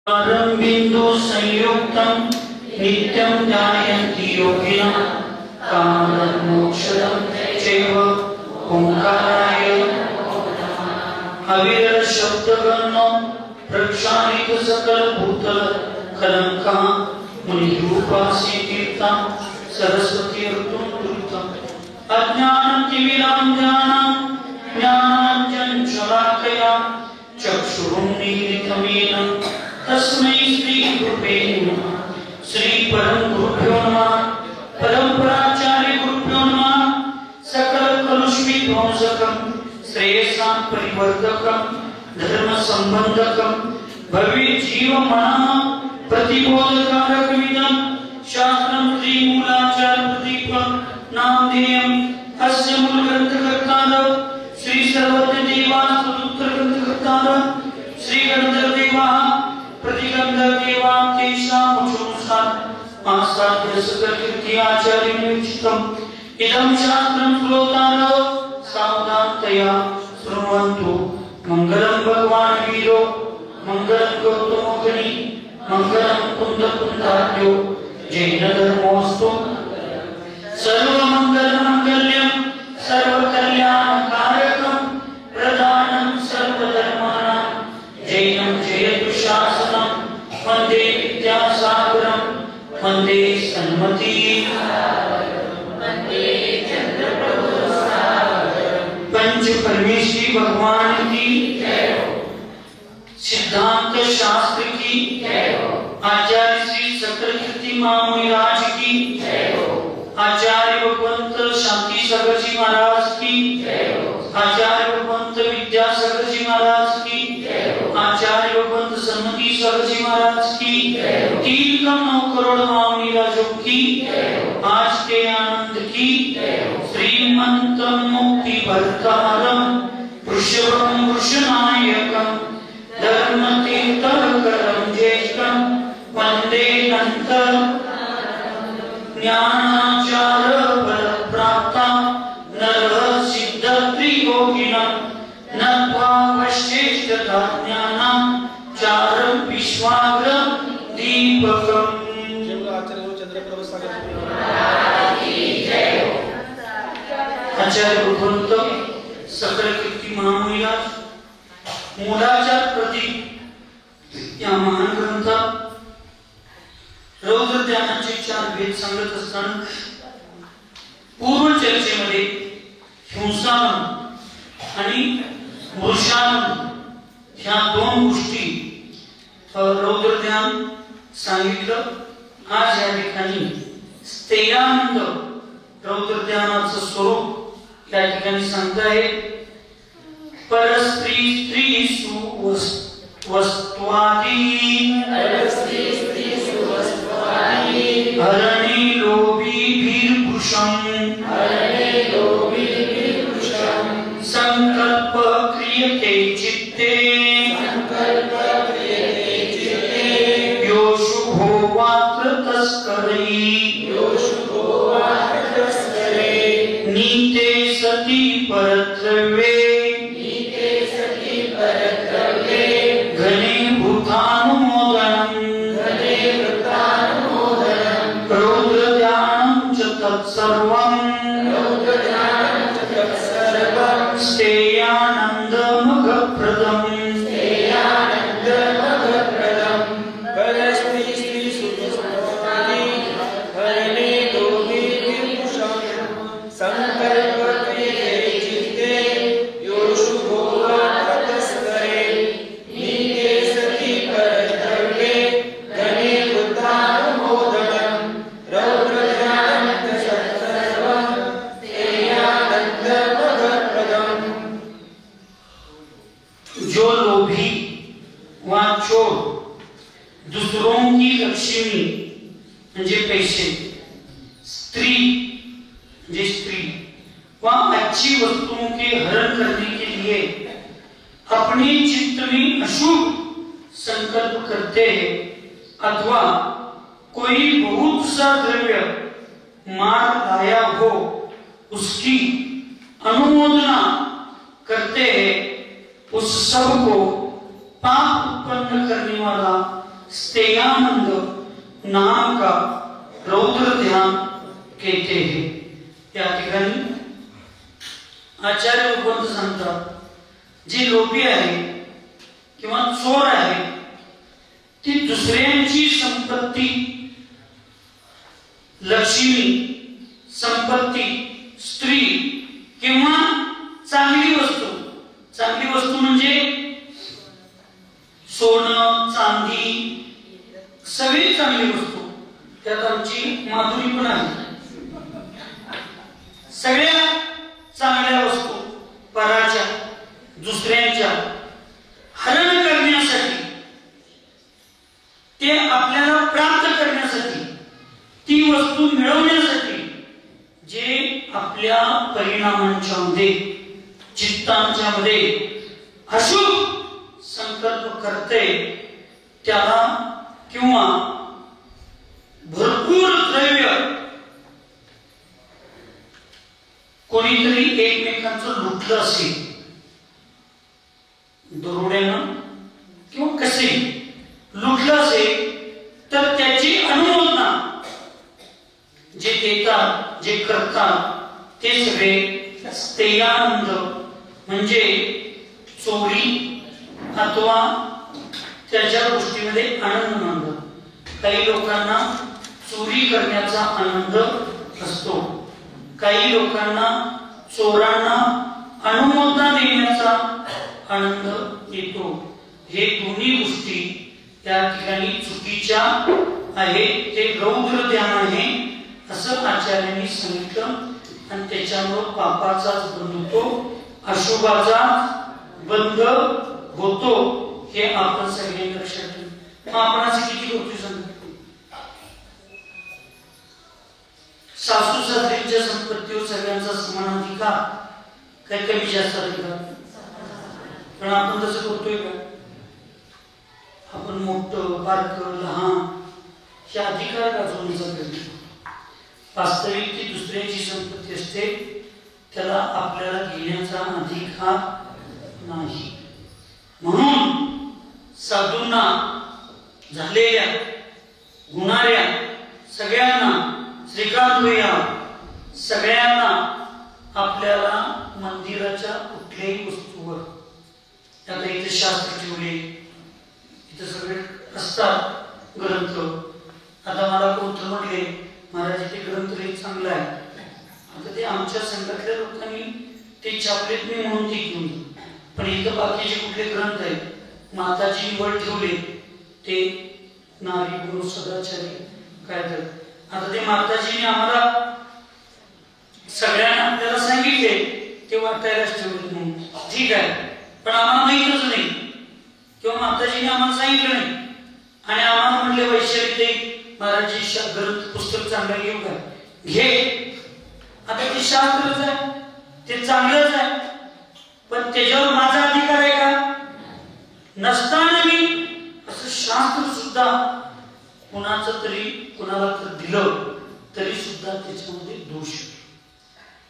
बिंदु संयुक्तं नित्यं ध्यायन्ति योगिनः कामदं मोक्षदं चैव ओंकाराय अविरल शब्दगणो प्रक्षालित सकल भूतल कलंकः मुनिरूपासि तीर्थं सरस्वती ऋतुं अज्ञानं तिमिरान्धकारां ज्ञानाञ्जनशलाकया चक्षुरुन्मीलितं येन तस्मै श्री गुरुवे नमः। श्री परम गुरुभ्यो नमः। परम्पराचार्य गुरुभ्यो नमः। सकल कलुष विध्वंसकं श्रेयसां परिवर्धकं धर्म संबंधकं भव्य जीवमनः प्रतिबोधकारकमिदं शास्त्रं श्री मूलाचार्य प्रदीपं नामधेयम् अस्य मूलग्रंथकर्तारः श्री सर्वज्ञ देवास्तुत्र ग्रंथकर्तारः श्री गणधर देवा प्रतिगंधर देवा तेषामुषोऽनुसार आसाद्य सकल कीर्ति आचार्य नियुक्तम् इदं शास्त्रं श्रोतारः सावधानतया शृण्वन्तु। मंगलम भगवान वीरो मंगलम गौतमोगनी मंगलम कुंद कुंदार्यो जैन धर्मोस्तु सर्वमंगल मंगल्यम सर्वकल्याणकारकं प्रदानं सर्वधर्माणां जैनं जयतु शासनं वन्दे विद्यासागरं वन्दे सन्मति वन्दे चन्द्रप्रभुसागरं। पंच परमेश्वरी भगवान की जय हो। सिद्धांत शास्त्र की जय हो। आचार्य श्री सकल कीर्ति महामुनिराज की जय हो। आचार्य भगवंत शांति सागर जी महाराज की जय हो। आचार्य भगवंत विद्यासागर जी महाराज की जय हो। आचार्य भगवंत सन्मति सागर जी महाराज की जय हो। 3 करोड़ महामुनिराजों की जय हो। आज के आनंद की जय हो। श्रीमंत मुक्ति भरतारम वृषभम वृषनायकम धर्म तीर्थकरम ज्येष्ठम वंदे नंत ज्ञानाचार बल प्राप्ता नर सिद्ध त्रियोगिनम नत्वा वश्येष्ठता ज्ञानम चारम विश्वाग्र दीपकम। आचार्य भगवंत सकल कीर्ति महामुनिराज मूलाचार प्रदीप या महान ग्रंथात रौद्र ध्यानाचे 4 भेद सांगत असताना पूर्व चर्चेमध्ये हिंसावन आणि मृषावन ह्या 2 गोष्टी रौद्र ध्यान सांगितलं। आज या ठिकाणी स्थैर्यानंद रौद्र ध्यानाचं स्वरूप या ठिकाणी सांगताय। परस्त्री स्त्री सुवस्त्वादी हरणे लोभी भीर्भुषं संकल्प क्रियते चित्ते यो शुभो वात्र तस्करी नीते सति परद्रव्ये घने भूतानुमोदनम् रौद्र ध्यानं च तत्सर्वं स्थेयानन्दमघप्रदम्। दूसरों की लक्ष्मी म्हणजे पैसे, स्त्री म्हणजे स्त्री व अच्छी वस्तुओं के हरण करने के लिए अपने चित्त में अशुभ संकल्प करते हैं अथवा कोई बहुत सा द्रव्य मार लाया हो उसकी अनुमोदना करते हैं, उस सब को पाप उत्पन्न करने वाला स्तेयानंद नाम का रौद्र ध्यान कहते हैं. या ठिकाणी आचार्य उपंत सांगतात जे लोभी आहे किंवा चोर आहे ती दुसऱ्यांची संपत्ती, लक्ष्मी, संपत्ती, स्त्री किंवा चांगली वस्तू म्हणजे सोनं, चांदी, सगळी चांगली वस्तू, त्यात आमची माधुरी पण आहे. सगळ्या चांगल्या वस्तू पराच्या, दुसऱ्यांच्या हरण करण्यासाठी, ते आपल्याला प्राप्त करण्यासाठी, ती वस्तू मिळवण्यासाठी जे आपल्या परिणामांच्या मध्ये, चित्तांच्या मध्ये अशुभ संकल्प करते त्याला, किंवा भरपूर द्रव्य कोणीतरी एकमेकांचं लुटलं असेल दरोड्यानं किंवा कसे लुटलं असेल तर त्याची अनुमोदना जे देतात, जे करतात ते सगळे स्तेयानंद म्हणजे चोरी अथवा त्याच्या गोष्टीमध्ये आनंद मानतात. काही लोकांना चोरी करण्याचा आनंद असतो, काही लोकांना चोरांना अनुमोदना देण्याचा आनंद येतो. हे दोन्ही गोष्टी त्या ठिकाणी चुकीच्या आहेत, ते रौद्र ध्यान आहे असं आचार्यांनी सांगितलं. आणि त्याच्यामुळे पापाचाच बंद होतो, अशुभाचा बंद होतो, हे आपण सगळे लक्षात ठेवू. मग आपण असं किती गोष्टी सांगतो, सासू सासऱ्यांच्या संपत्तीवर सगळ्यांचा समान अधिकार, काही कमी जास्त अधिकार, पण आपण तसं करतोय का? आपण मोठं बारकं लहान हे अधिकार गाजवण्याचा प्रयत्न. वास्तविक ती दुसऱ्याची संपत्ती असते, त्याला आपल्याला घेण्याचा अधिकार नाही. म्हणून साधूंना, झालेल्या गुणाऱ्या सगळ्यांना, श्रीकांत भैया सगळ्यांना आपल्याला मंदिराच्या कुठल्याही वस्तूवर, आता इथे शास्त्र ठेवले, इथे सगळे असतात ग्रंथ. आता मला कोणतं म्हटले महाराज ते ग्रंथ लई चांगला आहे, आता ते आमच्या संघातल्या लोकांनी ते छापलेत मी म्हणून ते घेऊन, पण इथं बाकीचे कुठले ग्रंथ आहेत माताजी वर ठेवले ते नारी गुरु सदाचारी काय तर. आता ते माताजीने आम्हाला सगळ्यांना आपल्याला सांगितले ते वाटायलाच ठेवले म्हणून, ठीक आहे, पण आम्हाला माहितच नाही किंवा माताजीने आम्हाला सांगितलं नाही. आणि आम्हाला म्हणले वैशाली ते महाराजी ग्रंथ पुस्तक चांगलं घेऊ का? घे. आता ते शास्त्रच आहे, ते चांगलंच आहे, पण त्याच्यावर माझा अधिकार आहे का? नसताना मी असं शास्त्र सुद्धा कुणाचं तरी कुणाला तर दिलं तरी सुद्धा त्याच्यामध्ये दोष.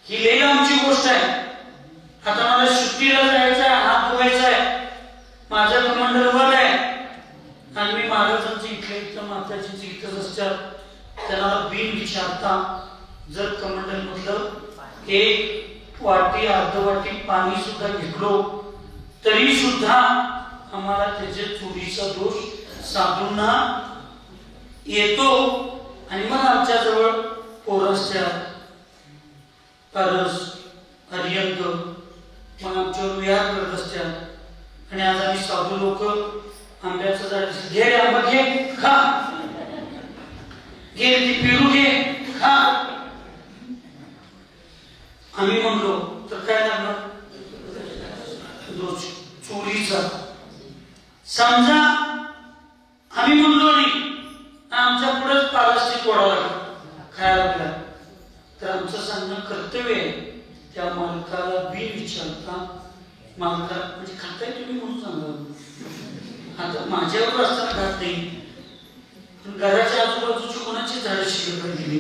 ही लई आमची गोष्ट आहे. आता मला सुट्टीला जायचं आहे, हात धुवायचा आहे, माझं कमांडर वर आहे आणि मी महाराजांचं इथं माताजींचं इथं असतात, त्यांना बिन विचारता जर कमांडर म्हटलं एक वाटी अर्ध वाटी पाणी सुद्धा घेतलो तरी सुद्धा आम्हाला त्याच्या चोरीचा दोष साधूंना येतो. आणि मग आमच्या जवळ पोरसच्या परस अर्यंत मग आमच्यावर विहार करत असतात. आणि आज आम्ही साधू लोक आंब्याचं झाड घे रे आंबा घे खा, घे रे ती पेरू घे खा, आम्ही म्हणलो तर काय लागणार? दोष चोरीचा. समजा आम्ही म्हणलो नाही, आमच्या पुढेच पारस्ती तोडा लागला खायला लागला, तर आमचं सांगणं कर्तव्य आहे त्या मालकाला बिन विचारता, मालका म्हणजे खाताय तुम्ही म्हणून सांगा. आता माझ्यावर असताना खात नाही, पण घराच्या आजूबाजूची कोणाची झाडं शिल्लक गेली,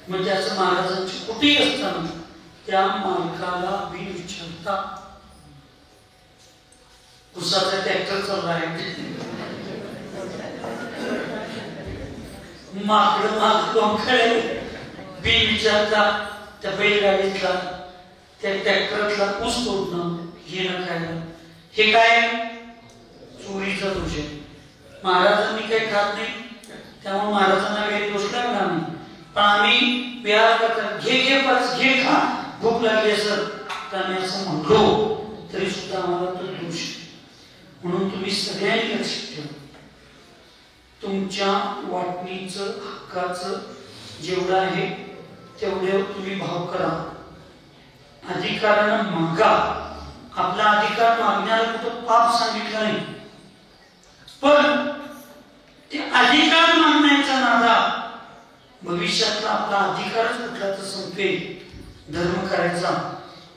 म्हणजे असं महाराजांची कुठेही असताना त्या मालकाला बिन विचारता उसाचा ट्रॅक्टर चाललाय, माकड माकडे बी विचारता त्या बैलगाडीतला त्या ट्रॅक्टरातला ऊस तोडणं घेणं खायला, हे काय चोरीचा दोष आहे. महाराजांनी काही खात नाही त्यामुळे महाराजांना काही दोष लागला नाही, पण आम्ही व्याज करतात घे घे बस घे खा भूक लागली असं त्याने असं म्हणलो तरी सुद्धा आम्हाला तो दोष. म्हणून तुम्ही सगळ्यांनी लक्षात ठेवा, तुमच्या वाटणीचं हक्काचं जेवढं आहे तेवढे तुम्ही भाव करा, अधिकारानं मागा. आपला अधिकार मागण्याला कुठं पाप सांगितलं नाही, पण ते अधिकार मागण्याचा नादा भविष्यातला आपला अधिकारच कुठला तर संपेल, धर्म करायचा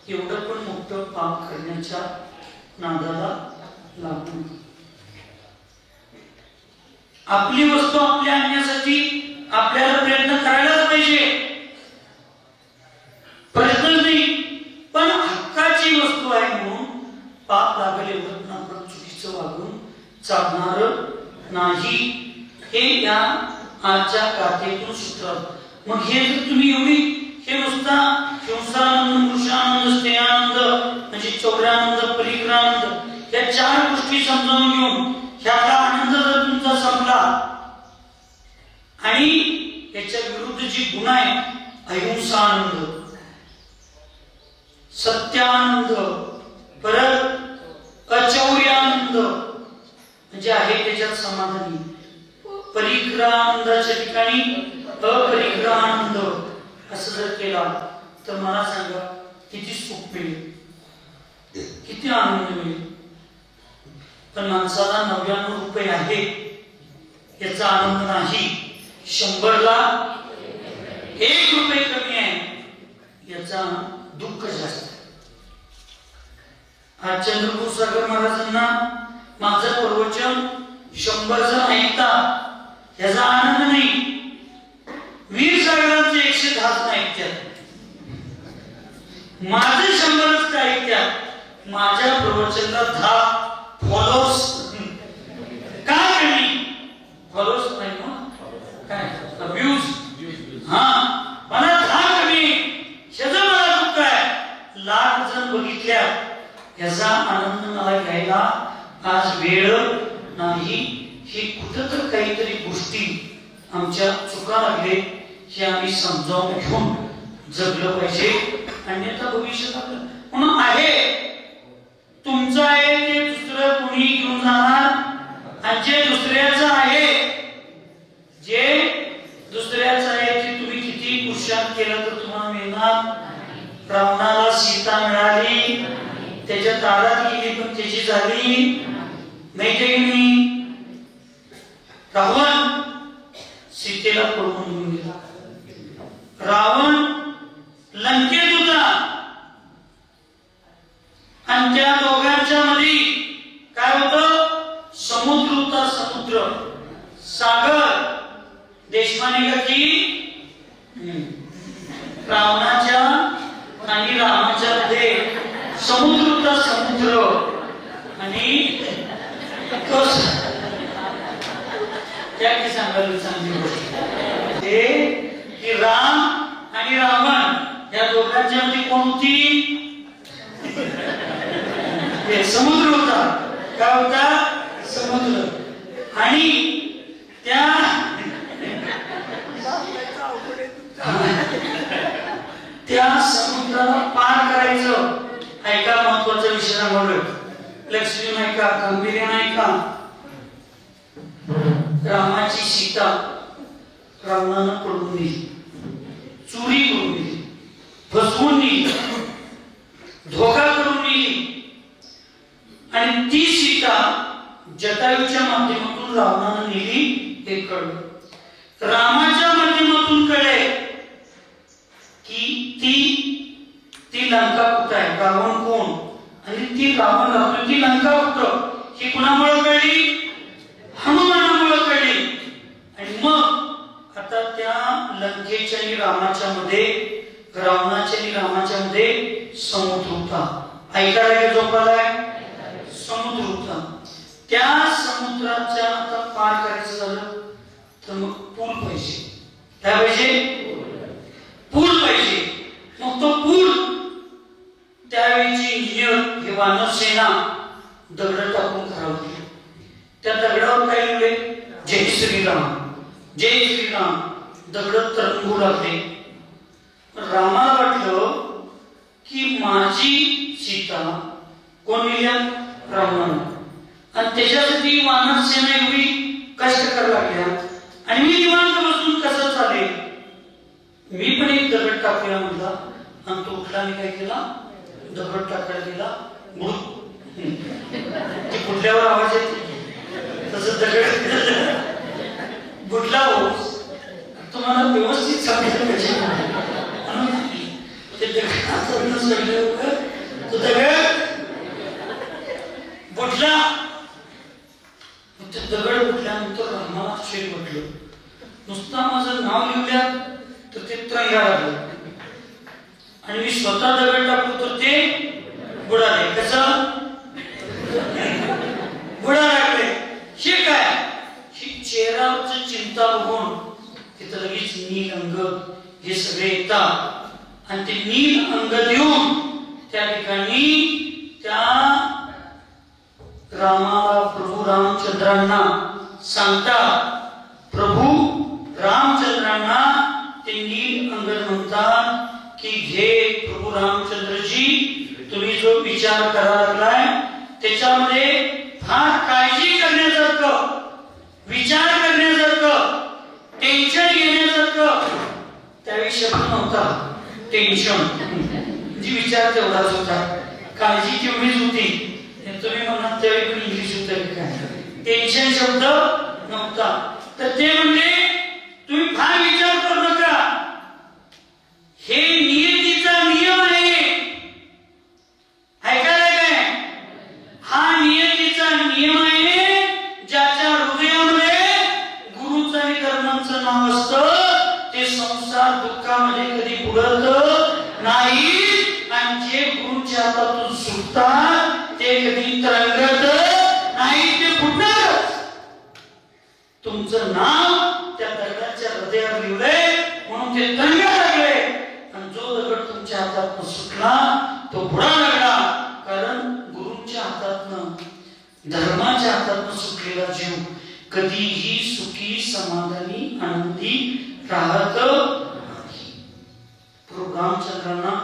एवढं पण मोठं पाप करण्याच्या नादाला लागू. आपली वस्तू आपल्या आणण्यासाठी आपल्याला प्रयत्न करायलाच पाहिजे, प्रयत्न नाही, पण हक्काची वस्तू आहे म्हणून पाप लागले एवढं आपण चुकीचं वागून चालणार नाही. हे या आजच्या गाथेतून सूत्र. मग हे जर तुम्ही एवढी हे नुसता हिंसानंद, मृषानंद, स्नेहानंद म्हणजे चौर्यानंद, परिग्रहानंद या चार गोष्टी समजावून घेऊन ह्याचा आनंद जर तुमचा संपला आणि याच्या विरुद्ध जी गुण आहे अहिंसानंद, सत्यानंद, परत अचौर्यानंद म्हणजे आहे त्याच्यात समाधानी, परिग्रहानंदाच्या ठिकाणी अपरिग्रहानंद असं जर केला तर मला सांगा किती सुख मिळेल, किती आनंद मिळेल. पण माणसाला 99 रुपये आहे याचा आनंद नाही, 100ला 1 रुपये कमी आहे याचा दुःख जास्त. आज चंद्रपूर सागर महाराजांना माझं प्रवचन 100 जण ऐकतात याचा आनंद नाही, वीर सागरांचे 110 जण ऐकतात, माझे 100च काय ऐकतात. माझ्या प्रवचनाला 10 फॉलोअर्स काय कमी फॉलोअर्स नाही काय व्ह्यूज, हा मला 10 कमी ह्याचं मला दुःख आहे. 1,00,000 जण बघितल्या याचा आनंद मला घ्यायला आज वेळ नाही. हे कुठं तर काहीतरी गोष्टी आमच्या चुका लागले हे आम्ही समजावून घेऊन जगलं पाहिजे, अन्यथा भविष्यात आपलं म्हणून आहे तुमचं आहे ते दुसरं कोणी घेऊन जाणार, आणि जे दुसऱ्याचं आहे जे दुसऱ्याचं आहे ते तुम्ही किती पुरुषार्थ केलं तर तुम्हाला मिळणार. रावणाला सीता मिळाली, त्याच्या दारात गेली पण त्याची झाली माहिती की नाही. रावण सीतेला पळवून घेऊन गेला, रावण लंकेत होता आणि त्या दोघांच्या मध्ये काय होतं, समुद्र होता, समुद्र सागर. देशपांडे का की रावणाच्या आणि रामाच्या मध्ये समुद्र होता, समुद्र. आणि त्या की सांगायला चांगली गोष्ट हे की राम आणि रावण या दोघांच्या मध्ये कोणती समुद्र होता, काय होता समुद्र. आणि त्या त्या समुद्राला पार करायचं. ऐका महत्वाचा विषय सांगतोय, लक्ष देऊन ऐका, गांभीर्याने ऐका. रामाची सीता रावणानं पळवून दिली, चोरी करून दिली, फसवून दिली, धोका करून दिली. आणि ती सीता जटायूच्या माध्यमातून रावणानं नेली हे कळलं. रामाच्या माध्यमातून कळले की ती लंका कुठं आहे, रावण कोण आणि ती रावण राहतो ती लंका कुठं, ही कुणामुळे कळली, हनुमानामुळे कळली. आणि मग आता त्या लंकेच्या आणि रामाच्या मध्ये, रावणाच्या आणि रामाच्या मध्ये समुद्र होता. ऐकायला झोपालाय, समुद्र होता. त्या समुद्राच्या आता पार करायचं झालं तर मग पूल पाहिजे. काय पाहिजे? पूल पाहिजे. मग तो पूल त्यावेळीचे इंजिनियर हे वानर सेना दगड टाकून करावं. त्या दगडावर काय लिहिले? जय श्रीराम, जय श्रीराम. दगड तरंगू लागले. रामाला वाटलं की माझी सीता कोण लिहिल्या? रामानं. आणि त्याच्यासाठी वानर सेना एवढी कष्ट करायला लागल्या आणि मी निवांत बसून कसं चालेल? मी पण एक दगड टाकूया म्हटला आणि तो उठला आणि काय केला? दगड टाकायला गेला. ते कुठल्यावर आवाज येते तसं दगड बुडला. हो तुम्हाला व्यवस्थित सांगितलं पाहिजे. ते दगड तो दगड बुडला. ते दगड बुडल्यानंतर रामाला आश्चर्य वाटलं. नुसता माझं नाव लिहिल्या तर ते त्रंगा लागलं आणि मी स्वतः दगड टाकलो तर ते बुडाले. कसं बुडा लागले? हे काय? ही चेहऱ्यावरची चिंता बघून तिथं लगेच नील अंग हे सगळे येतात आणि ते नील अंग देऊन त्या ठिकाणी त्या रामाला प्रभू रामचंद्रांना सांगतात. प्रभू रामचंद्रांना ते नील अंग म्हणतात की हे प्रभू रामचंद्रजी, तुम्ही जो विचार करायला लागलाय त्याच्यामध्ये फार काळजी करण्यासारखं, विचार करण्यासारखं, टेन्शन घेण्यासारखं त्यावेळी शब्द नव्हता. टेन्शन म्हणजे विचार तेवढाच होता, काळजी तेवढीच होती. तुम्ही म्हणा त्यावेळी पण इंग्लिश होतं काय? टेन्शन शब्द नव्हता. तर ते म्हणजे तुम्ही फार विचार करू नका, हे नियतीचा नियम आहे. ऐकायला काय? हा नियतीचा नियम आहे. ज्याच्या हृदयामध्ये गुरुचं आणि कर्मांचं नाव असतं ते संसार दुःखामध्ये कधी बुडत नाही आणि जे गुरुच्या हातातून सुटतात ते कधी तरंगत नाही, ते बुडणारच. तुमचं नाव त्या दगडाच्या हृदयावर लिहिलंय म्हणून ते तरंगायला लागले आणि जो दगड तुमच्या हातातून सुटला तो बुडा लागला. कारण गुरूंच्या हातातनं, धर्माच्या हातातनं सुटलेला जीव कधीही सुखी, समाधानी, आनंदी राहत नाही. प्रभू रामचंद्रांना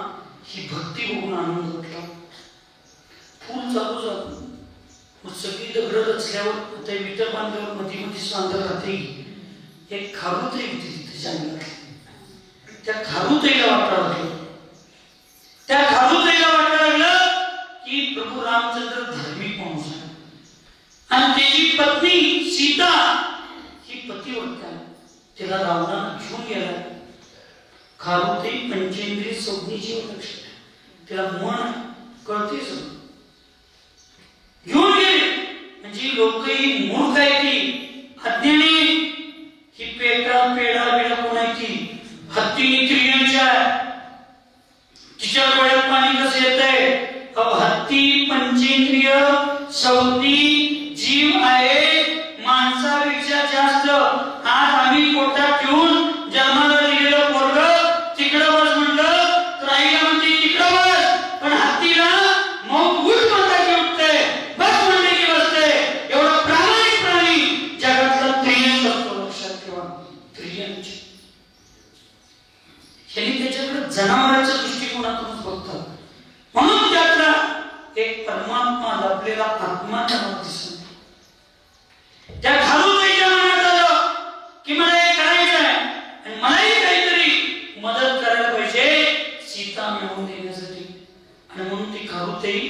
ही भक्ती बघून आनंद वाटला. फूल चालू जातो मग सगळी दगड रचल्यावर ते विटर बांधल्यावर मध्ये मध्ये सांगत राहते. एक खारुताई होती तिथे जंगलात. त्या खारुताईला वाटायला लागलं, त्या खारुताईला वाटायला लागलं की प्रभू रामचंद्र धार्मिक माणूस आहे आणि त्याची पत्नी सीता ही पतिव्रता आहे. तिला रावणानं घेऊन गेला. खारुताई पंचेंद्रिय संज्ञेची लक्ष, तिला मन कळते सगळं. घेऊन गेले म्हणजे लोक ही मूर्ख आहे, ती अज्ञानी, ही पेटा पेडा बेडा कोण आहे? ती हत्ती नित्रियांच्या. तिच्या डोळ्यात पाणी कसं येत आहे? हत्ती पंचेंद्रिय संज्ञी जीव आहे माणसापेक्षा जास्त. आज आम्ही पोटात ठेवून जन्माला दिलेलं पोरगं तिकडं बस म्हणलं तर आईला म्हणते तिकडं बस, पण हत्तीला मौत उठ म्हणता की उठते, बस म्हणते की बसते. एवढा प्रामाणिक प्राणी जगातला त्रियंच असतो. लक्षात ठेवा, त्रियंच. ह्यांनी त्याच्याकडे जनावरांच्या दृष्टिकोनातूनच बघतात. म्हणून त्यातला एक परमात्मा लपलेला आत्मा त्यांना दिसतो. त्या खारुताईच्या मनात आलं की मला हे करायचं आहे आणि मलाही काहीतरी मदत करायला पाहिजे सीता मिळवून देण्यासाठी. आणि म्हणून ती खारुताई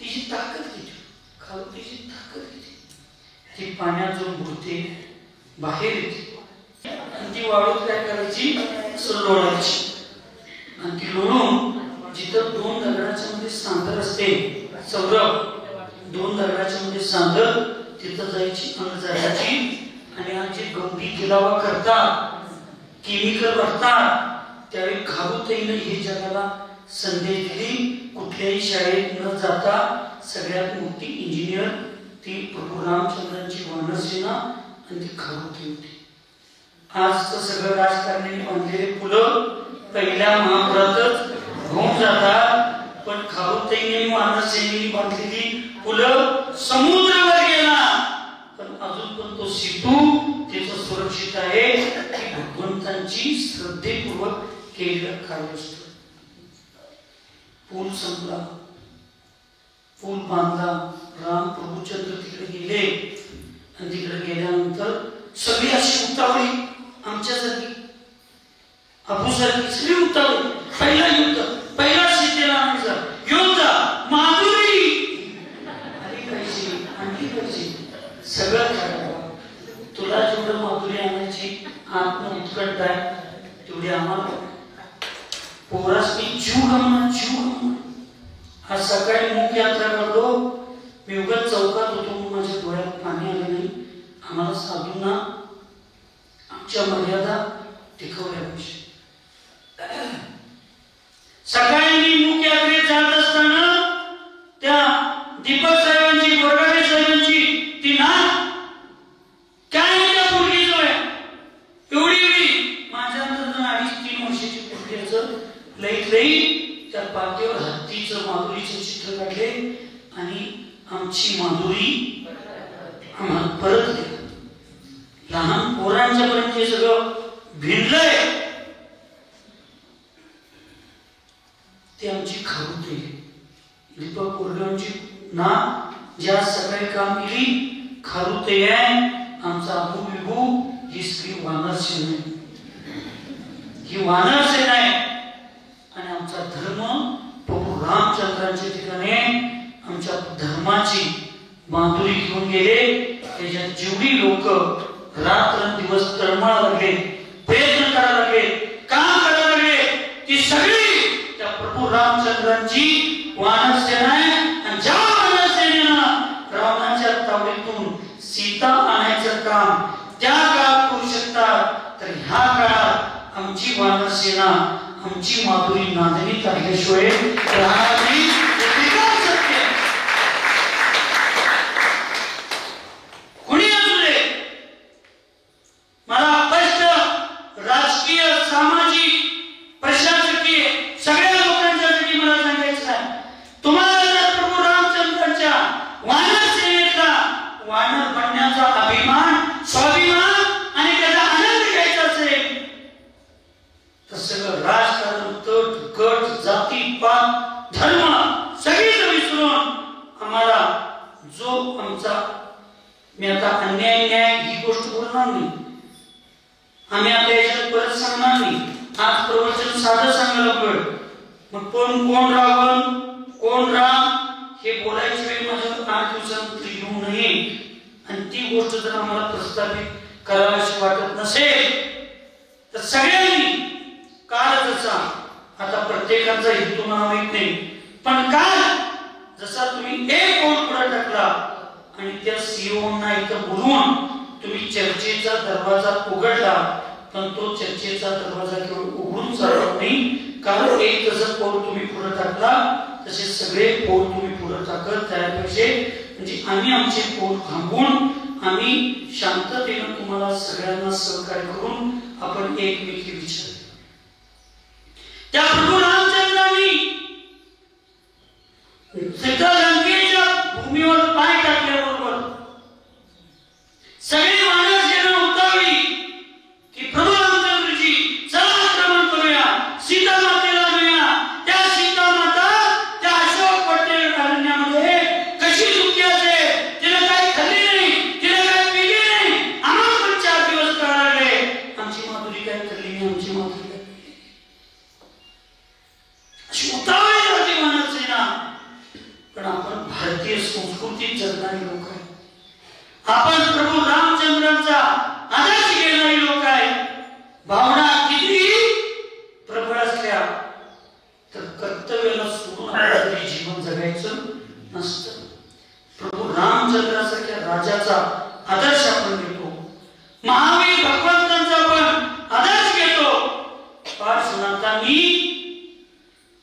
तिची ताकद घेते, खारुताईची ताकद घेते. ती पाण्यात जाऊन बुडते, बाहेर येते आणि ती वाळूत काय करायची? लोळायची. आणि ती लोळून जिथं दोन दगडाच्या मध्ये सांधर असते, सौरभ, दोन दगडाच्या मध्ये सांधर, तिथं जायची आणि जायची. आणि आज जे गंभीर गिलावा करतात, केमिकल भरतात, त्यावेळी खारुताईने हे जगाला संदेश दिली. कुठल्याही शाळेत न जाता सगळ्यात मोठी इंजिनियर ती प्रभू रामचंद्रांची वानरसेना आणि ती खारुताई होती. आज तर सगळं राजकारणी बांधलेले पुलं पहिल्या महापुरातच होऊन जातात, पण खारुताईने वानरसेनेने बांधलेली पुलं समुद्रावर गेला, पण अजून पण तो सेतू तिथं सुरक्षित आहे की भगवंतांची श्रद्धेपूर्वक केलेलं कार्य असतं. पूल संपला, पूल बांधला, राम प्रभुचंद्र तिकडे गेले आणि तिकडे गेल्यानंतर सगळी अशी उतावळी, आमच्यासारखी अबूसारखी सगळी उतावळी. पहिला युद्ध, पहिला सीतेला आणायचा युद्ध, माधुरी आली पाहिजे, आणली पाहिजे, सगळं करावं. तुला जेवढं माधुरी आणायची आत्म उत्कट आहे तेवढी आम्हाला पोरासनी जीव गमना, जीव गमना. आज सकाळी मुख यात्रा करतो, मी उगाच चौकात होतो, माझ्या डोळ्यात पाणी आलं नाही. आम्हाला साधूंना आमच्या मर्यादा टिकवल्या पाहिजे. सकाळी मी मुख यात्रेत जात असताना त्या दीपक साहेबांची, बोरगाडे साहेबांची ती ना काय त्या पोरगीचं वय एवढी माझ्या नंतर 2.5-3 वर्षाची पोरगीचं लईत लई त्या पाठीवर हत्तीचं माधुरीचं चित्र काढले आणि आमची माधुरी आम्हाला परत दिली. लहान पोरांच्या पर्यंत हे सगळं भिडलंय. ते आमची खारुताई दीपक बोरगावची ना ज्या सकाळी काम केली खारुताई आहे. आमचा अबू बिबू ही स्त्री वानरसेना आहे, ही वानरसेना आहे. आणि आमचा धर्म प्रभू रामचंद्रांच्या ठिकाणी आमच्या धर्माची माधुरी घेऊन गेले. त्याच्यात जेवढी लोक रात्रंदिवस तळमळ लागले, प्रयत्न करायला लागले, काम करायला लागले, ती सगळी त्या प्रभू रामचंद्रांची वानरसेना आहे. आणि ज्या वानरसेनेनं रावणाच्या तावडीतून सीता आणायचं काम त्या काळात करू शकतात, तर ह्या काळात आमची वानरसेना, आमची माधुरी नांदणी काढल्याशिवाय राहणार नाही. कुणी असू दे, मला स्पष्ट राजकीय, सामाजिक, प्रशासकीय सगळ्या लोकांच्यासाठी मला सांगायचं आहे, तुम्हाला जर प्रभू रामचंद्रांच्या वानर सेनेतला वानर बनण्याचा अभिमान, स्वाभिमान आणि त्याचा आनंद घ्यायचा असेल तर सगळं राजकारण, तट, गट, जाती, पात, धर्म सगळीच विसरून आम्हाला जो आमचा, मी आता अन्याय न्याय ही गोष्ट बोलणार नाही, आम्ही आता याच्यात परत सांगणार नाही. आज प्रवचन साधं सांगायला लागलोय, मग कोण रावण, कोण राम हे बोलायची वेळ माझ्या 8 दिवसानंतर येऊ नये. आणि ती गोष्ट जर आम्हाला प्रस्थापित करावीशी वाटत नसेल तर सगळ्यांनी काल जसा, आता प्रत्येकाचा हेतू मला माहित नाही, पण काल जसा तुम्ही एक कोण पुढे टाकला आणि त्या सीओना इथं बोलवून तुम्ही चर्चेचा दरवाजा उघडला, पण तो चर्चेचा दरवाजा केवळ उघडून चालत नाही, कारण एक जसं पाऊल तुम्ही पुढे टाकला तसे सगळे पाऊल तुम्ही पुढे टाकत तयार पाहिजे. म्हणजे आम्ही आमचे पाऊल थांबवून आम्ही शांततेनं तुम्हाला सगळ्यांना सहकार्य करून आपण एकमेकी विचार. त्या प्रभू रामचंद्रांनी सीतालंकेच्या भूमीवर पाय टाकल्याबरोबर सगळी वानरसेना उतावली की प्रभू रामचंद्रजी चला आक्रमण करूया, सीता मातेला आणूया. त्या सीता माता त्या अशोक पटेल अरण्यामध्ये कशी झुकली असेल, तिला काही खाल्ली नाही, तिला काही पिली नाही. आम्हाला पण 4 दिवस करायला लागले, आमची माधुरी काय खाल्ली नाही, आमची माधुरी अशी उतावळी होती वानरसेना. पण आपण भारतीय संस्कृतीत जगणारी लोक आहे, आपण प्रभू रामचंद्रांचा आदर्श घेणारी लोक आहे. भावना किती प्रबळ असल्या तर कर्तव्याला सोडून आपल्याला जीवन जगायचं नसतं. प्रभू रामचंद्रासारख्या राजाचा आदर्श आपण घेतो, महावीर भगवंतांचा आपण आदर्श घेतो. पार्श्वनाथांनी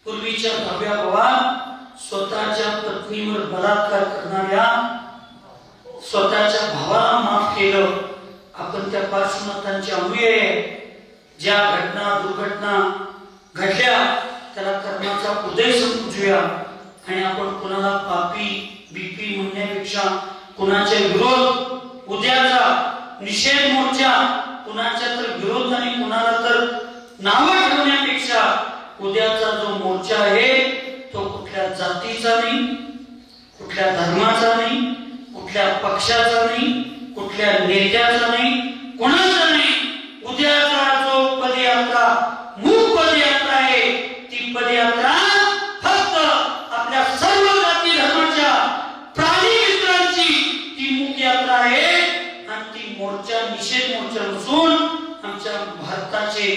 पूर्वीच्या भव्या भावात स्वतःच्या पत्नीवर बलात्कार करणाऱ्या स्वतःच्या भावाला माफ केलं, आपण त्या पार्श्वनाथांचे अनुयायी. ज्या घटना दुर्घटना घडल्या त्याला कर्माचा उदय समजूया आणि आपण कोणाला पापी बीपी म्हणण्यापेक्षा कुणाच्या विरोध उद्याचा निषेध मोर्चा कुणाच्या तर विरोध आणि कुणाला तर नावं ठेवण्यापेक्षा उद्याचा जो मोर्चा आहे तो कुठल्या जातीचा नाही, कुठल्या धर्माचा नाही, कुठल्या पक्षाचा नाही, कुठल्या नेत्याचा नाही, कोणाचा नाही. उद्याचा जो पदयात्रा मूक पदयात्रा आहे ती पदयात्रा फक्त आपल्या सर्व जाती धर्माच्या प्राणी मित्रांची ती मूक यात्रा आहे आणि ती मोर्चा निषेध मोर्चा नसून आमच्या भारताचे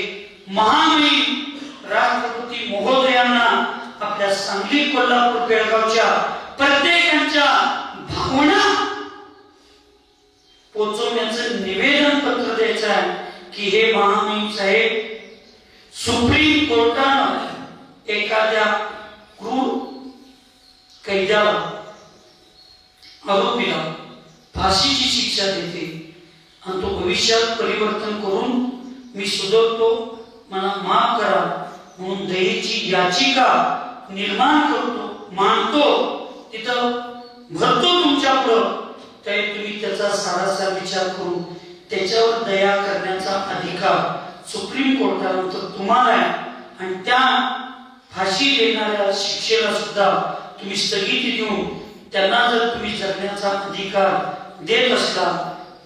महामहिम राष्ट्रपती महोदयांना आपल्या सांगली कोल्हापूर बेळगावच्या प्रत्येकाच्या भावना पोचवण्याचं निवेदन पत्र द्यायचं आहे की हे महामहिम साहेब, सुप्रीम कोर्टानं एखाद्या क्रूर कैद्याला आरोपीला फाशीची शिक्षा देते आणि तो भविष्यात परिवर्तन करून मी सुधारतो, मला माफ करा म्हणून दयेची याचिका निर्माण करतो, मानतो, तिथं भरतो तुमच्या पुढं, तरी तुम्ही त्याचा सारासा विचार करून त्याच्यावर दया करण्याचा अधिकार सुप्रीम कोर्टानंतर तुम्हाला आहे आणि त्या फाशी देणाऱ्या शिक्षेला सुद्धा तुम्ही स्थगिती देऊन त्यांना जर तुम्ही जगण्याचा अधिकार देत असला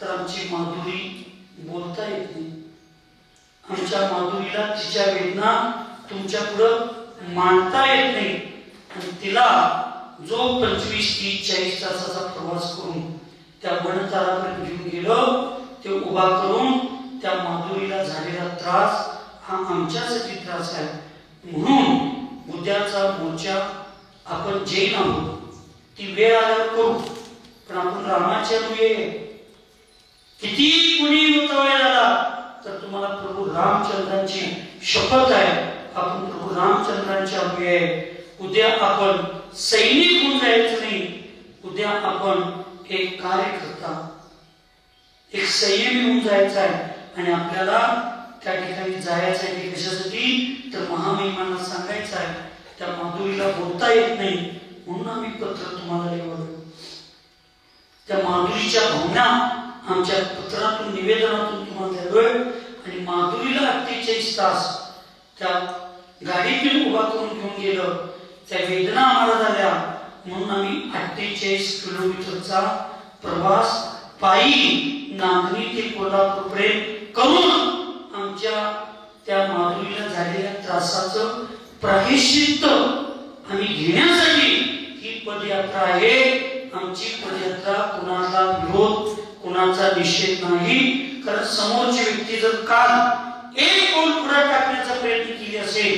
तर आमची माधुरी बोलता येत नाही. आमच्या माधुरीला तिच्या वेदना तुमच्या पुढे मांडता येत नाही आणि तिला जो 25-30-40 तासाचा प्रवास करून त्या वनतळापर्यंत घेऊन गेलो ते उभा करून त्या माधुरीला झालेला त्रास हा आमच्यासाठी त्रास आहे. म्हणून उद्याचा मोर्चा आपण जैन आहोत, ती वेळ आल्यावर करू, पण आपण रामाचे अनुयायी. किती कुणी उतावळा झाला तर तुम्हाला प्रभू रामचंद्रांची शपथ आहे, आपण प्रभू रामचंद्रांचे अनुयायी. उद्या आपण सैनिक होऊन जायचं नाही, उद्या आपण एक कार्यकर्ता, एक संयमी होऊन जायचं आहे आणि आपल्याला त्या ठिकाणी जायचं आहे. की कशासाठी तर महामहिमांना सांगायचं आहे, त्या माधुरीला बोलता येत नाही म्हणून आम्ही पत्र तुम्हाला लिहिलं. त्या माधुरीच्या भावना आमच्या पत्रातून निवेदनातून तुम्हाला द्यावे आणि माधुरीला 48 तास त्या गाडीतून उभा करून घेऊन गेलं, त्या वेदना आम्हाला झाल्या म्हणून आम्ही 48 किलोमीटरचा प्रवास पायी नागरी ते कोल्हापूर पर्यंत करून आमच्या त्या माधुरीला झालेल्या त्रासाचं प्रायश्चित्त आम्ही घेण्यासाठी ही पदयात्रा आहे. आमची पदयात्रा कुणाला विरोध कुणाचा निषेध नाही, कारण समोरची व्यक्ती जर काल एक पाऊल पुढे टाकण्याचा प्रयत्न केली असेल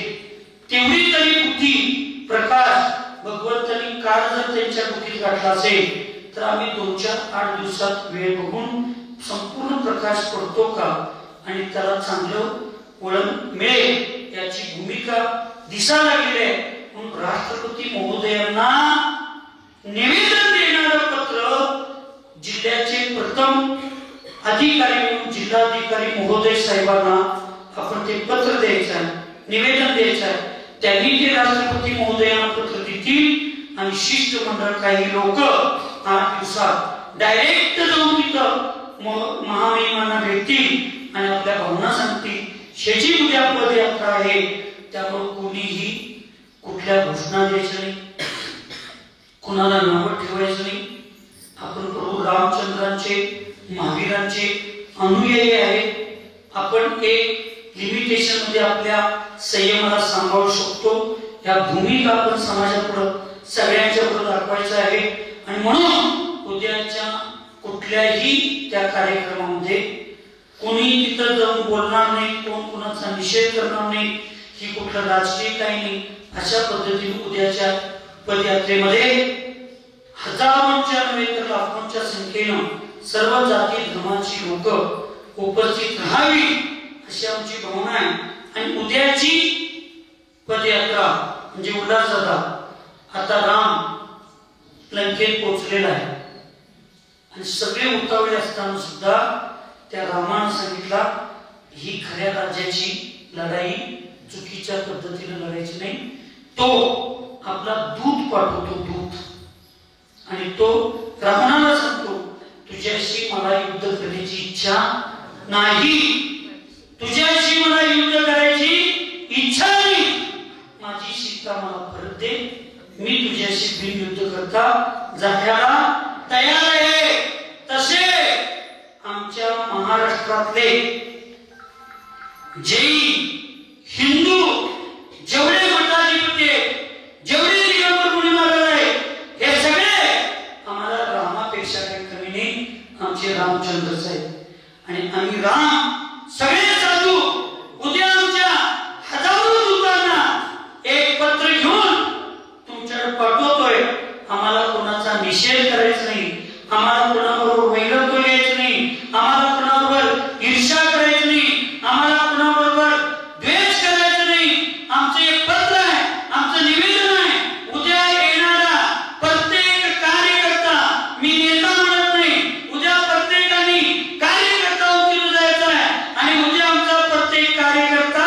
तेवढी तरी बुद्धी प्रकाश भगवंतांनी काळ जर त्यांच्या बुद्धीत गाठला असेल तर आम्ही 2-4-8 दिवसात वेळ बघून संपूर्ण प्रकाश पडतो का आणि त्याला चांगलं वळण मिळेल याची भूमिका दिसा लागली आहे. म्हणून राष्ट्रपती महोदयांना निवेदन देणारं पत्र जिल्ह्याचे प्रथम अधिकारी म्हणून जिल्हाधिकारी महोदय साहेबांना आपण ते पत्र द्यायचं आहे, निवेदन द्यायचं आहे. त्यांनी ते राष्ट्रपती महोदयांना पत्र देतील आणि शिष्टमंडळ काही लोक 8 दिवसात डायरेक्ट जाऊन तिथं महामहिमांना भेटतील आणि आपल्या भावना सांगतील. शेची उद्या पदयात्रा आहे, त्यामुळे कोणीही कुठल्या घोषणा द्यायच्या नाही, कुणाला नाव ठेवायचं नाही. आपण प्रभू रामचंद्रांचे महावीरांचे अनुयायी आहे. आपण एक लिमिटेशन मध्ये आपल्या संयमाला सांभाळू शकतो. या भूमिका आपण समाजापुढे सगळ्यांच्या पुढे दाखवायचं आहे आणि म्हणून उद्याच्या कुठल्याही त्या कार्यक्रमामध्ये कोणी तिथं जाऊन बोलणार नाही, कोण कोणाचा निषेध करणार नाही, ही कुठलं राजकीय काही नाही. अशा पद्धतीने उद्याच्या पदयात्रेमध्ये हजारोंच्या नव्हे तर लाखोंच्या संख्येनं सर्व जाती धर्माची लोक उपस्थित राहावी अशी आमची भावना आहे. आणि उद्याची पदयात्रा म्हणजे उल्हासदादा आता राम लंकेत पोहोचलेला आहे. आणि सगळे उतावळे असताना सुद्धा त्या रामानं सांगितला ही खऱ्या राज्याची लढाई चुकीच्या पद्धतीने लढायची नाही. तो आपला दूत पाठवतो, दूत, आणि तो रावणाला सांगतो तुझ्याशी मला युद्ध करण्याची इच्छा नाही, तुझ्याशी मला युद्ध करायची इच्छा नाही, माझी सीता मला परत दे, मी तुझ्याशी बिनयुद्ध करता जाण्याला तयार आहे. तसे आमच्या महाराष्ट्रातले जैन, हिंदू जेवढे मठाधिपती जेवढे दिगंबर मुनी महाराज आहे हे सगळे आम्हाला रामापेक्षा काही कमी नाही, आमचे रामचंद्रच आहेत. आणि आम्ही राम सगळे साधू उद्या आमच्या हजारो दूतांना एक पत्र घेऊन तुमच्याकडे पाठवतोय. आम्हाला कोणाचा निषेध करायचा नाही, आम्हाला कोणाबरोबर वैरत्व घ्यायचं नाही, आम्हाला कोणाबरोबर ईर्ष्या करायची नाही, आम्हाला कोणाबरोबर द्वेष करायचं नाही. आमचं एक पत्र आहे, आमचं निवेदन आहे. उद्या येणारा प्रत्येक कार्यकर्ता, मी नेता म्हणत नाही, उद्या प्रत्येकाने कार्यकर्ता उचलून जायचा आहे. आणि उद्या आमचा प्रत्येक कार्यकर्ता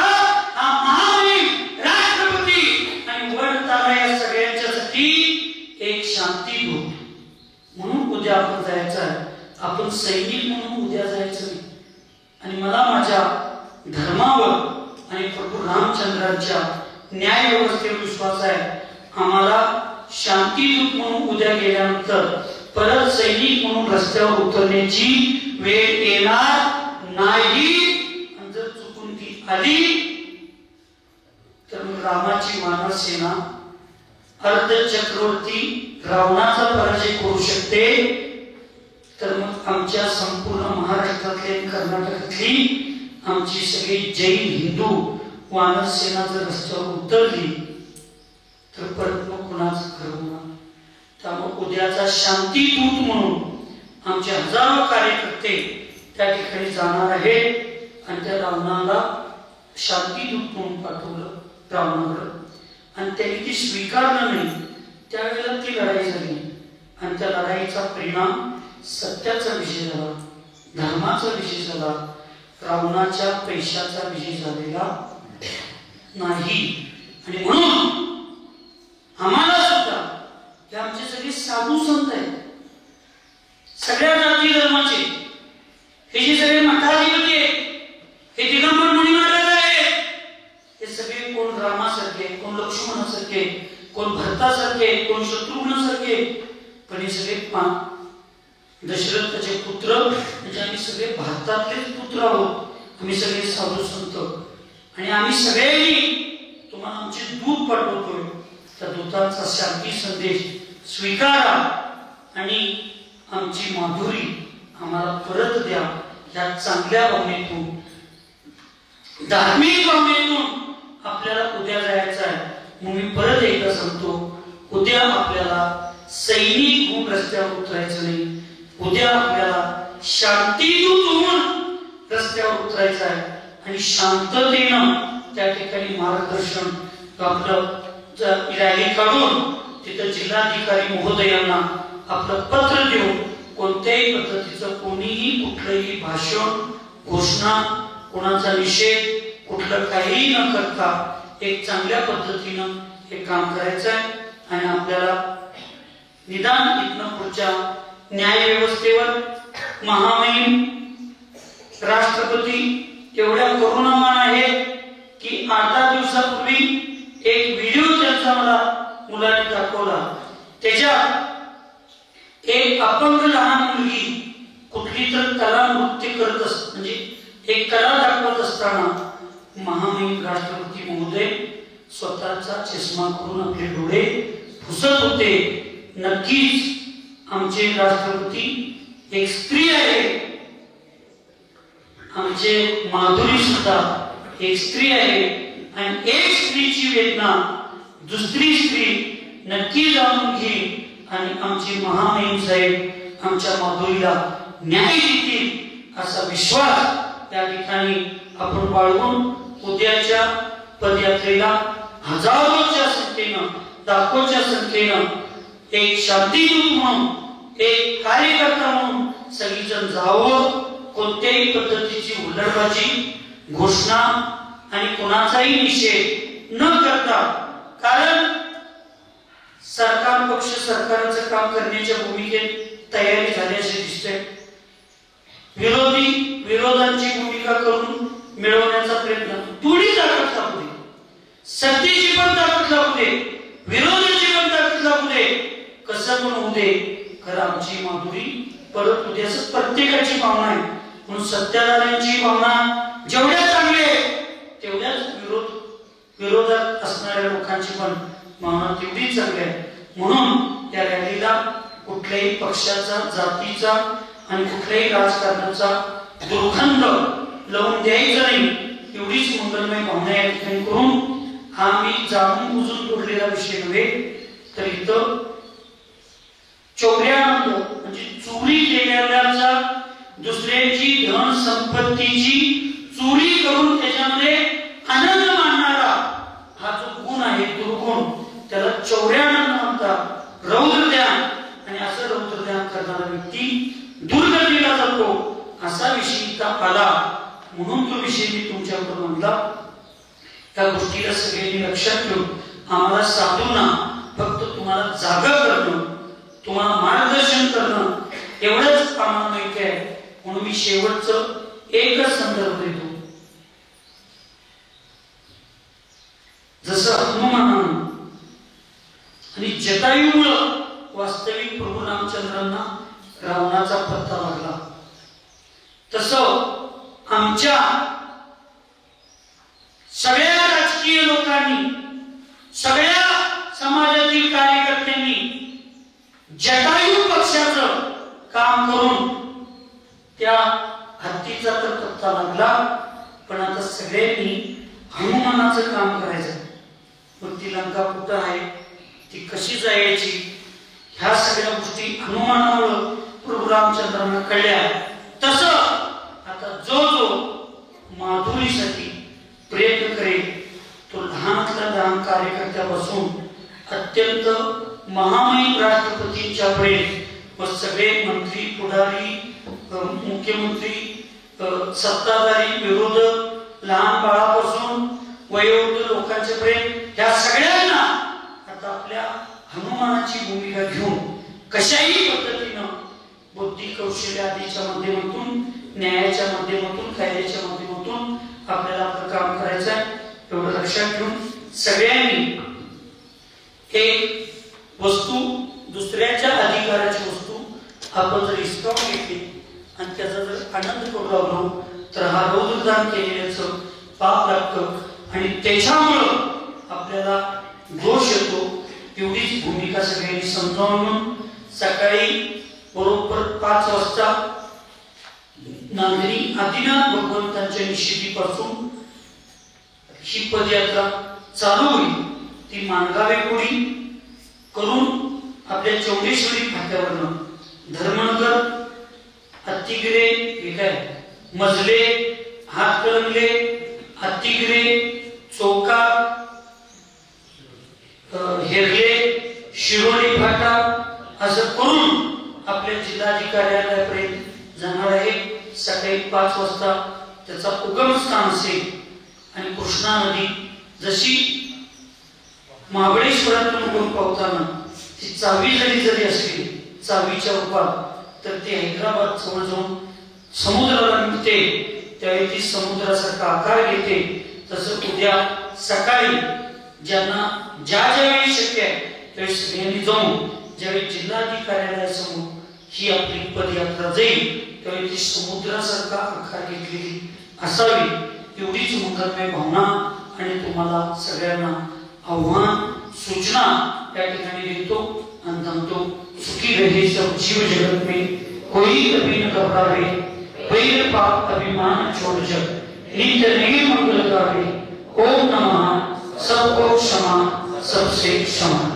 हा महामहिम राष्ट्रपती आणि वडतारा या सगळ्यांच्यासाठी एक शांतीदूत म्हणून उद्या आपण जायचं आहे. आपण सैनिक म्हणून उद्या जायचं नाही. आणि मला माझ्या धर्मावर आणि प्रभू रामचंद्रांच्या न्याय व्यवस्थेवर विश्वास आहे. आम्हाला शांतीदूत म्हणून उद्या गेल्यानंतर परत सैनिक म्हणून रस्त्यावर उतरण्याची वेळ येणार नाही. जर चुकून ती आली तर रामाची मानव सेना अर्धचक्रवर्ती रावणाचा पराजय करू शकते. तर मग आमच्या संपूर्ण महाराष्ट्रातली कर्नाटकातली आमची सगळी जैन हिंदू वानर सेना जर रस्त्यावर उतरली तर परत मग कुणाचं खरं होणार. त्यामुळे उद्याचा शांतीदूत म्हणून आमचे हजारो कार्यकर्ते त्या ठिकाणी जाणार आहेत. आणि त्या रावणाला शांतीदूत म्हणून पाठवलं रावणाकडं, आणि त्यांनी ती स्वीकारलं नाही. त्यावेळेला ती लढाई झाली आणि त्या लढाईचा परिणाम सत्याचा विजय झाला, धर्माचा विजय झाला, रावणाच्या पैशाचा विजय झालेला नाही. आणि म्हणून आम्हाला सुद्धा हे आमचे सगळे साधू संत आहेत, सगळ्या जाती धर्माचे, हे जे सगळे मठाधिपती आहेत, हे दिगंबर मुनी महाराज आहेत, हे सगळे कोण रामासारखे, कोण लक्ष्मणासारखे, कोण भरतासारखे, कोण शत्रुघ्नासारखे, पण हे सगळे दशरथाचे पुत्र, म्हणजे आम्ही सगळे भारतातलेच पुत्र आहोत. आम्ही सगळे साधू संत, आणि आम्ही सगळ्यांनी तुम्हाला आमचे दूत पाठवतोय. त्या दूतांचा शांती संदेश स्वीकारा आणि आमची माधुरी आम्हाला परत द्या. या चांगल्या भावनेतून, धार्मिक भावनेतून आपल्याला उद्या जायचं आहे. मग मी परत एकदा सांगतो, उद्या आपल्याला सैनिक होऊन रस्त्यावर उतरायचं नाही, उद्या आपल्याला शांतीदूत होऊन रस्त्यावर उतरायचं आहे. आणि शांततेनं त्या ठिकाणी मार्गदर्शन आपलं रॅली काढून तिथं जिल्हाधिकारी महोदयांना आपलं पत्र देऊन कोणत्याही पद्धतीचं कोणीही कुठलंही भाषण, घोषणा, कोणाचा निषेध, कुठलं काहीही न करता एक चांगल्या पद्धतीनं हे काम करायचं आहे. आणि आपल्याला निदान इथनं पुढच्या न्याय व्यवस्थेवर महामहिम राष्ट्रपती एवढ्या करुणावान आहेत की 8 दिवसापूर्वी एक व्हिडिओ त्यांचा मला मुलाने दाखवला. त्याच्यात एक अपंग लहान मुलगी कुठली तर कला नृत्य करत असत, म्हणजे एक कला दाखवत असताना महामहिम राष्ट्रपती महोदय स्वतःचा चष्मा करून आपले डोळे पुसत होते. नक्कीच आमचे राष्ट्रपती एक स्त्री आहे, आमचे माधुरी सुद्धा एक स्त्री आहे. आणि एक स्त्रीची वेदना दुसरी स्त्री नक्की जाणून घेईल आणि आमची महामहिम साहेब आमच्या माधुरीला न्याय देतील असा विश्वास त्या ठिकाणी आपण बाळगून उद्याच्या पदयात्रेला हजारोच्या संख्येनं, लाखोच्या संख्येनं एक शांतीदूत म्हणून एक कार्यकर्ता म्हणून सगळीजण जावं, कोणत्याही पद्धतीची हुल्लडबाजी, घोषणा आणि कोणाचाही निषेध न करता, कारण सरकार पक्ष सरकारचं काम करण्याच्या भूमिकेत तयारी झाल्याचे दिसते. विरोधी विरोधांची भूमिका करून मिळवण्याचा प्रयत्न, थोडी ताकद लागू दे, सत्तेची पण ताकद लागू दे, विरोधाची पण ताकद लागू दे, कसं पण होऊ दे, खरं आमची माधुरी परत उद्या प्रत्येकाची भावना आहे. म्हणून सत्ताधाऱ्यांची भावना जेवढ्या चांगली आहे तेवढ्याच विरोधात असणाऱ्या लोकांची पण भावना तेवढीच चांगली आहे. म्हणून या रॅलीला कुठल्याही पक्षाचा, जातीचा आणि कुठल्याही राजकारणाचा दुर्गंध लावून द्यायचं नाही, एवढीच मंगलमय भावना या ठिकाणी करून हा मी जाणून बुजून तोडलेला विषय नव्हे, तर इथं चौर्यानंद म्हणजे चोरी केलेल्याचा, दुसऱ्याची धन संपत्तीची चोरी करून त्याच्यामध्ये आनंद मानणारा हा जो गुण आहे, दुर्गुण, त्याला चौर्यानंद म्हणतात, रौद्रध्यान. आणि असं रौद्रध्यान करणारा व्यक्ती दुर्गतीला जातो, असा विषय इथं आला. म्हणून तो विषय मी तुमच्याकडे म्हणला. त्या गोष्टीला सगळ्यांनी लक्षात ठेवून आम्हाला साधूंना फक्त तुम्हाला जागा करणं, तुम्हाला मार्गदर्शन करणं एवढंच आम्हाला माहिती आहे. म्हणून मी शेवटचं एकच संदर्भ देतो. जसं हनुमानानं आणि जटायूमुळं वास्तविक प्रभू रामचंद्रांना रावणाचा पत्ता लागला, तसं आमच्या सगळ्या राजकीय लोकांनी, सगळ्या समाजातील कार्यकर्त्यांनी जटायू पक्षाचं काम करून त्या हत्तीचा तर पत्ता लागला, पण आता सगळ्यांनी हनुमानाचं काम करायचं. पण ती लंका कुठं आहे, ती कशी जायची, ह्या सगळ्या गोष्टी हनुमानामुळं प्रभू रामचंद्रांना कळल्या. तसं आता जो माधुरीसाठी प्रयत्न करेल, तो लहानातल्या लहान कार्यकर्त्यापासून अत्यंत महामहिम राष्ट्रपतींच्या पर्यंत व सगळे मंत्री, पुढारी, मुख्यमंत्री, सत्ताधारी, विरोधक, लहान बाळापासून वयोवृद्ध लोकांच्या पर्यंत, ह्या सगळ्यांना आता आपल्या हनुमानाची भूमिका घेऊन कशाही पद्धतीनं बुद्धी, कौशल्य आदीच्या माध्यमातून, न्यायाच्या माध्यमातून, कायद्याच्या माध्यमातून आपल्याला आपलं काम करायचं आहे. एवढं लक्षात ठेवून सगळ्यांनी एक वस्तू, दुसऱ्याच्या अधिकाराची वस्तू आपण जर हिसकावून घेतली आणि त्याचा जर आनंद करू लागलो, तर हा रौद्रदान केलेल्याचं पाप लागतं आणि त्याच्यामुळं आपल्याला दोष येतो. एवढीच भूमिका सगळ्यांनी समजावून सकाळी बरोबर 5 वाजता नांदणी आदिनाथ भगवंतांच्या निश्चितीपासून ही पदयात्रा चालू होईल. ती माणगावे कोडी करून आपल्या चौडेश्वरी फाट्यावरनं धर्मनगर, हत्तीगिरे, हे काय मजले, हातकलंगले, हत्तीगिरे, चौका, हेरले, शिरोली फाटा असं करून आपल्या जिल्हाधिकार्यालयापर्यंत जाणार आहे. सकाळी 5 वाजता त्याचा उगमस्थान असेल आणि कृष्णा नदी जशी महाबळेश्वरातून उगम पावताना ती चावी जरी असली, चावीच्या रूपात, तर ती हैदराबाद जवळ जाऊन समुद्राला मिळते, त्यावेळी ती समुद्रासारखा आकार घेते. तसं उद्या सकाळी ज्यांना ज्यावेळी शक्य आहे त्यावेळी सगळ्यांनी जाऊन, ज्यावेळी जिल्हाधिकार्यालयासमोर ही आपली पदयात्रा जाईल, त्यावेळी ती समुद्रासारखा आकार घेतलेली असावी. एवढीच मंगलमय भावना आणि तुम्हाला सगळ्यांना आव्हान, सूचना या ठिकाणी देतो आणि सांगतो. सुखी रहे सब जीव जगत में, कोई कभी न घबरावे, वैर पाप अभिमान छोड़ जग, नित्य नए मंगल गावे. ओम नमः, सबको क्षमा, सबसे क्षमा.